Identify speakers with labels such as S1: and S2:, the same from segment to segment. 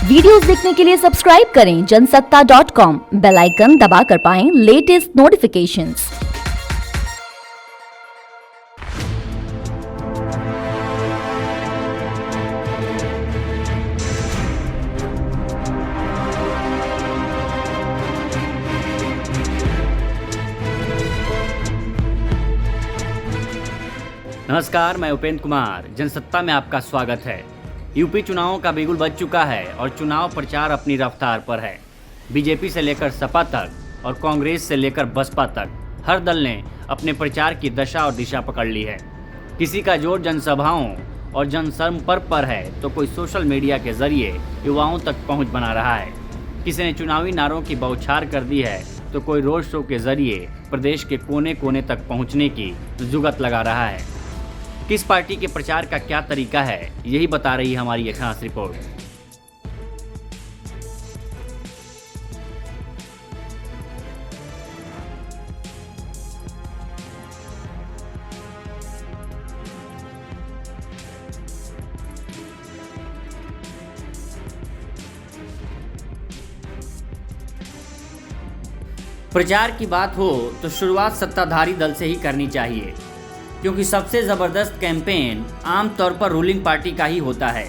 S1: Videos देखने के लिए सब्सक्राइब करें जनसत्ता.com, बेल आइकन दबाकर पाएं लेटेस्ट नोटिफिकेशंस।
S2: नमस्कार, मैं उपेंद्र कुमार। जनसत्ता में आपका स्वागत है। यूपी चुनावों का बिगुल बज चुका है और चुनाव प्रचार अपनी रफ्तार पर है। बीजेपी से लेकर सपा तक और कांग्रेस से लेकर बसपा तक हर दल ने अपने प्रचार की दशा और दिशा पकड़ ली है। किसी का जोर जनसभाओं और जनसंपर्क पर है तो कोई सोशल मीडिया के जरिए युवाओं तक पहुंच बना रहा है। किसी ने चुनावी नारों की बौछार कर दी है तो कोई रोड शो के जरिए प्रदेश के कोने कोने तक पहुँचने की जुगत लगा रहा है। किस पार्टी के प्रचार का क्या तरीका है, यही बता रही हमारी एक खास रिपोर्ट। प्रचार की बात हो तो शुरुआत सत्ताधारी दल से ही करनी चाहिए, क्योंकि सबसे ज़बरदस्त कैंपेन आमतौर पर रूलिंग पार्टी का ही होता है।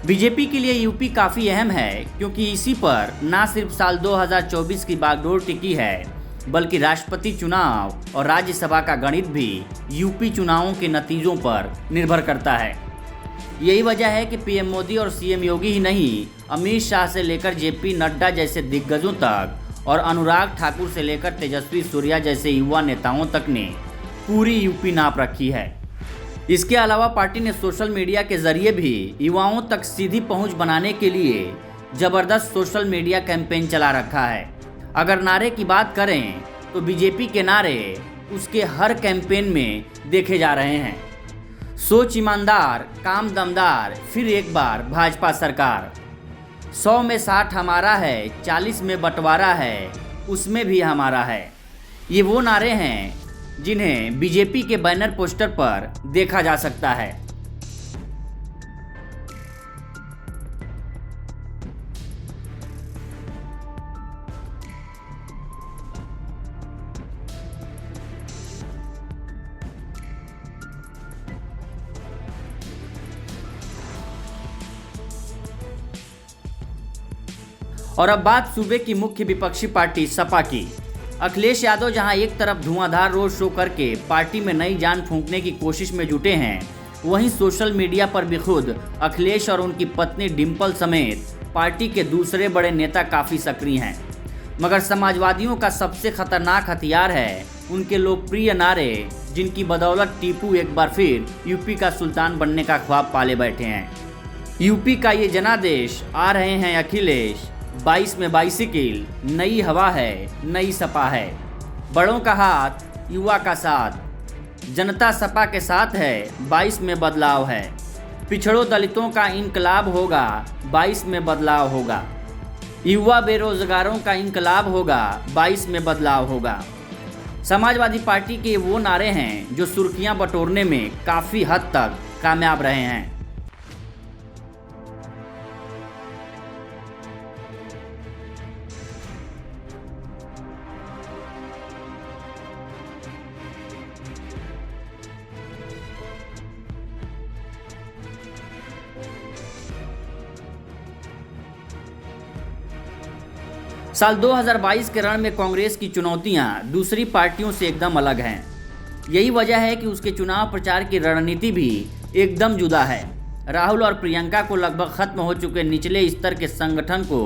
S2: बीजेपी के लिए यूपी काफ़ी अहम है, क्योंकि इसी पर न सिर्फ साल 2024 की बागडोर टिकी है, बल्कि राष्ट्रपति चुनाव और राज्यसभा का गणित भी यूपी चुनावों के नतीजों पर निर्भर करता है। यही वजह है कि पीएम मोदी और सीएम योगी ही नहीं, अमित शाह से लेकर जेपी नड्डा जैसे दिग्गजों तक और अनुराग ठाकुर से लेकर तेजस्वी सूर्या जैसे युवा नेताओं तक ने पूरी यूपी नाप रखी है। इसके अलावा पार्टी ने सोशल मीडिया के जरिए भी युवाओं तक सीधी पहुंच बनाने के लिए जबरदस्त सोशल मीडिया कैंपेन चला रखा है। अगर नारे की बात करें तो बीजेपी के नारे उसके हर कैंपेन में देखे जा रहे हैं। सोच ईमानदार, काम दमदार, फिर एक बार भाजपा सरकार, 100 में 60 हमारा है, 40 में बंटवारा है, उसमें भी हमारा है। ये वो नारे हैं जिन्हें बीजेपी के बैनर पोस्टर पर देखा जा सकता है। और अब बात सूबे की मुख्य विपक्षी पार्टी सपा की। अखिलेश यादव जहां एक तरफ धुआंधार रोड शो करके पार्टी में नई जान फूंकने की कोशिश में जुटे हैं, वहीं सोशल मीडिया पर भी खुद अखिलेश और उनकी पत्नी डिंपल समेत पार्टी के दूसरे बड़े नेता काफ़ी सक्रिय हैं। मगर समाजवादियों का सबसे खतरनाक हथियार है उनके लोकप्रिय नारे, जिनकी बदौलत टीपू एक बार फिर यूपी का सुल्तान बनने का ख्वाब पाले बैठे हैं। यूपी का ये जनादेश, आ रहे हैं अखिलेश, 22 में बाइसिकल, नई हवा है, नई सपा है, बड़ों का हाथ, युवा का साथ, जनता सपा के साथ है, 22 में बदलाव है, पिछड़ों दलितों का इनकलाब होगा, 22 में बदलाव होगा, युवा बेरोजगारों का इनकलाब होगा, 22 में बदलाव होगा। समाजवादी पार्टी के वो नारे हैं जो सुर्खियां बटोरने में काफ़ी हद तक कामयाब रहे हैं। साल 2022 के रण में कांग्रेस की चुनौतियां दूसरी पार्टियों से एकदम अलग हैं। यही वजह है कि उसके चुनाव प्रचार की रणनीति भी एकदम जुदा है। राहुल और प्रियंका को लगभग खत्म हो चुके निचले स्तर के संगठन को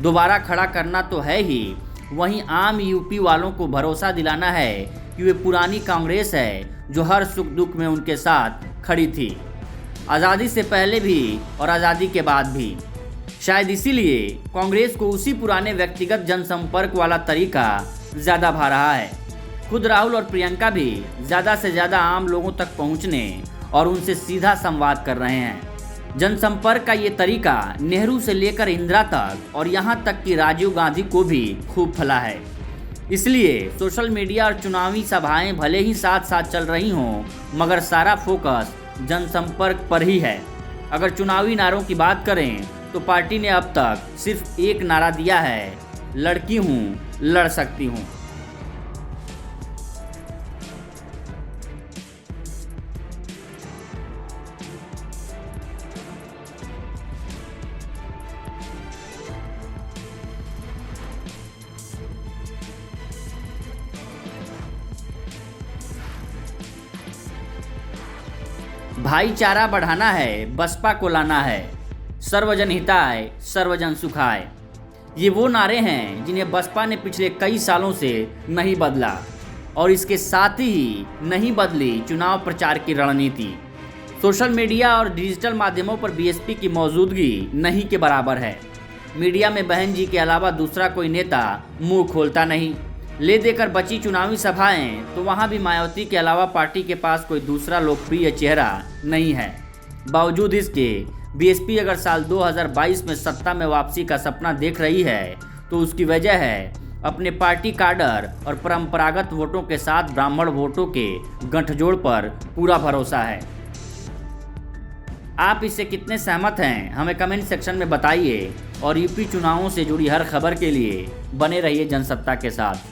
S2: दोबारा खड़ा करना तो है ही, वहीं आम यूपी वालों को भरोसा दिलाना है कि वे पुरानी कांग्रेस है जो हर सुख दुख में उनके साथ खड़ी थी, आज़ादी से पहले भी और आज़ादी के बाद भी। शायद इसीलिए कांग्रेस को उसी पुराने व्यक्तिगत जनसंपर्क वाला तरीका ज़्यादा भा रहा है। खुद राहुल और प्रियंका भी ज़्यादा से ज़्यादा आम लोगों तक पहुंचने और उनसे सीधा संवाद कर रहे हैं। जनसंपर्क का ये तरीका नेहरू से लेकर इंदिरा तक और यहाँ तक कि राजीव गांधी को भी खूब फला है। इसलिए सोशल मीडिया और चुनावी सभाएं भले ही साथ साथ चल रही हों, मगर सारा फोकस जनसंपर्क पर ही है। अगर चुनावी नारों की बात करें तो पार्टी ने अब तक सिर्फ एक नारा दिया है, लड़की हूँ, लड़ सकती हूँ। भाईचारा बढ़ाना है, बसपा को लाना है, सर्वजन हिताय, सर्वजन सुखाय। ये वो नारे हैं जिन्हें बसपा ने पिछले कई सालों से नहीं बदला और इसके साथ ही नहीं बदली चुनाव प्रचार की रणनीति। सोशल मीडिया और डिजिटल माध्यमों पर बीएसपी की मौजूदगी नहीं के बराबर है। मीडिया में बहन जी के अलावा दूसरा कोई नेता मुंह खोलता नहीं। ले देकर बची चुनावी सभाएं तो वहां भी मायावती के अलावा पार्टी के पास कोई दूसरा लोकप्रिय चेहरा नहीं है। बावजूद इसके बीएसपी अगर साल 2022 में सत्ता में वापसी का सपना देख रही है तो उसकी वजह है अपने पार्टी काडर और परंपरागत वोटों के साथ ब्राह्मण वोटों के गठजोड़ पर पूरा भरोसा है। आप इससे कितने सहमत हैं हमें कमेंट सेक्शन में बताइए और यूपी चुनावों से जुड़ी हर खबर के लिए बने रहिए जनसत्ता के साथ।